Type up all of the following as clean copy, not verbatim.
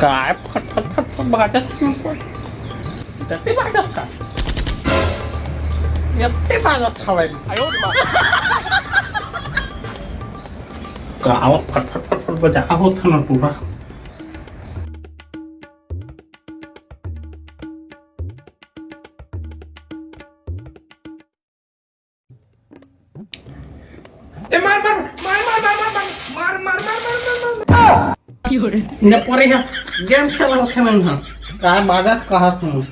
काय फट फट फट फट बाजत ते बाजत का ते बाजत खवाय गावात फट फट फट फट बजा होत ना पूरा ने परे हा गेम खेला होते ना हा काय बाजात कहत हूं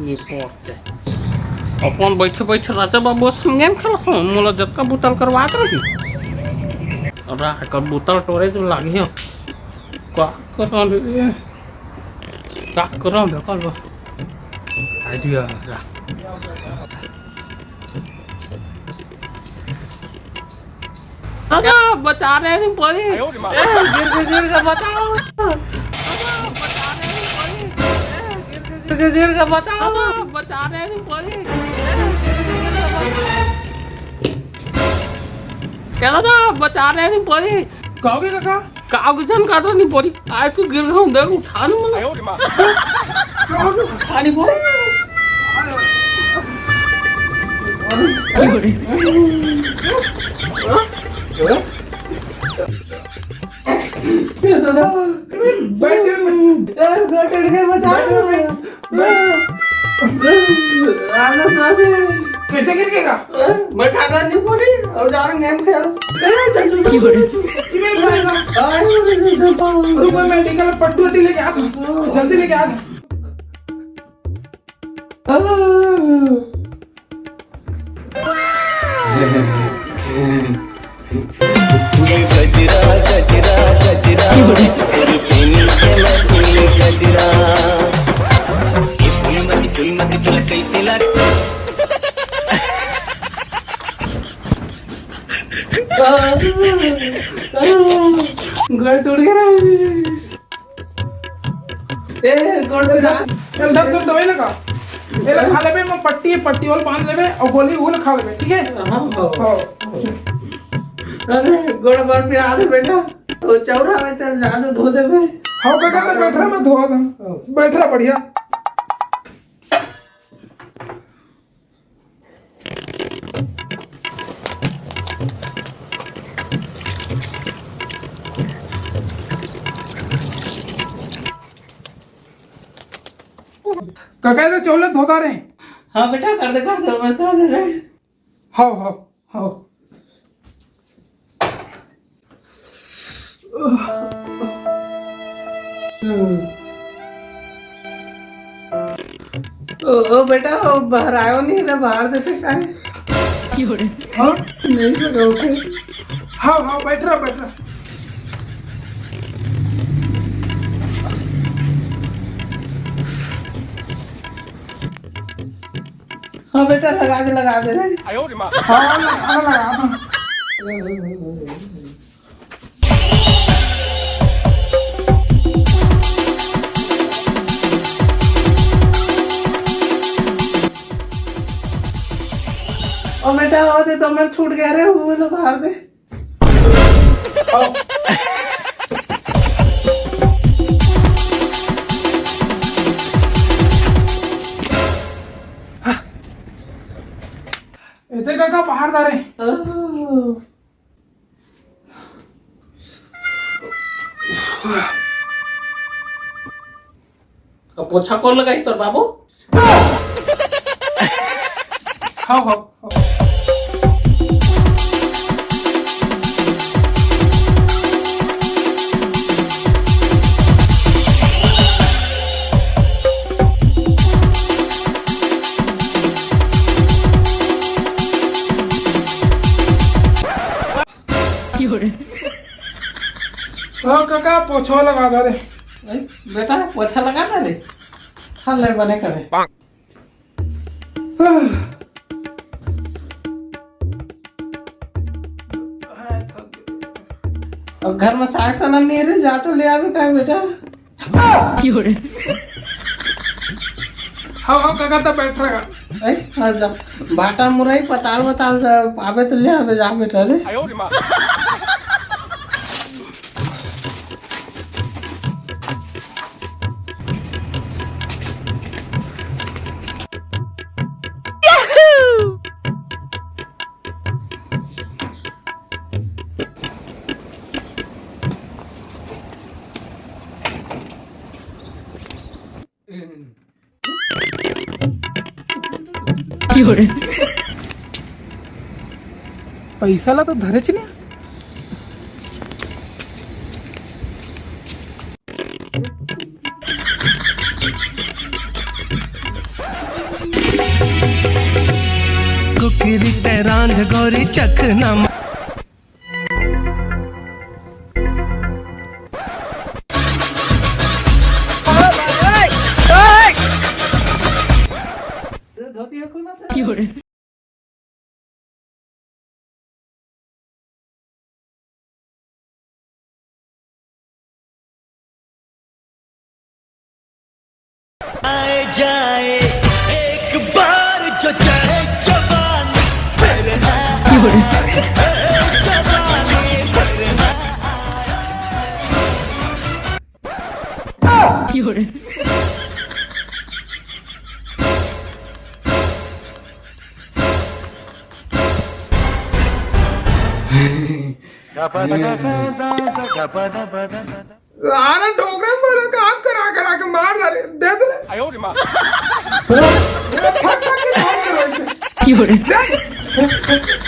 ये पोते अपन बैठे बैठे राजा बाबू संग गेम खेला हूं मोला जक्का बोतल करवात रही रा कर बोतल टोरे तो लागी हो का करो बेकार बस आइडिया रा बचा रहे नहीं पड़ी गिर का बचाओ गिर का बचाओ बचा रहे नहीं पड़ी क्या था बचा रहे नहीं पड़ी कहोगे काका कागज जन का तो नहीं पड़ी आए तो गिर गया हूं देख उठा नहीं उठा नहीं पड़ी कैसे गिर गएगा बैठा नहीं पड़ी और जा रहे गेम खेल मैं मेडिकल में पट्टू वट्टी लेके आता हूँ जल्दी लेके आता गजरा गजरा गजरा तेरी प्रेमी से मैं फूल गजरा ये फूल मत चल कैसे लग घर टूट गया ए गोड़ जा चल दर्द दवाई लगा ये खा लेबे मैं पट्टी वाला बांध लेबे और गोली वो खा लेबे ठीक है हां अरे गोड़ गोड़ पे आ बेटा तो चौरा में तेरे जादू धो देबे हां काका तो बैठ रहा मैं धोआ था बैठ रहा बढ़िया काका तो चोले धोता रहे हाँ बेटा कर दे मैं कर दे रहे हां हां हां ओ बेटा वो बाहर आयो नहीं ना बाहर देते का है हां नहीं सका उठे हां बैठ रहा हाँ बेटा लगा दे रहे हां लगा ओ बेटा हो दे तो मैं छूट गया रे वो लोग बाहर दे इतने काका बाहर जा रहे पोछा कौन लगाई तोर बाबू हां काका पोछो लगा दे रे बेटा पोछा लगा दे रे हाँ ले बने करे अब घर में सास सना नहीं रहे जा तो ले आवे का बेटा हाँ काका तो बैठ रहा जा बाटा मुरई पताल बताल आवे तो ले आवे जा बेटा रे पैसाला तर धरेच नाही कुकिरी तेरांध गोरी चखना आए जाए एक बार जो चाहे जवानी फिर ना जवानी फिर ना आना ठोकरे बोला काम करा करा के मार दे दे आयो रे माँ ठक ठक के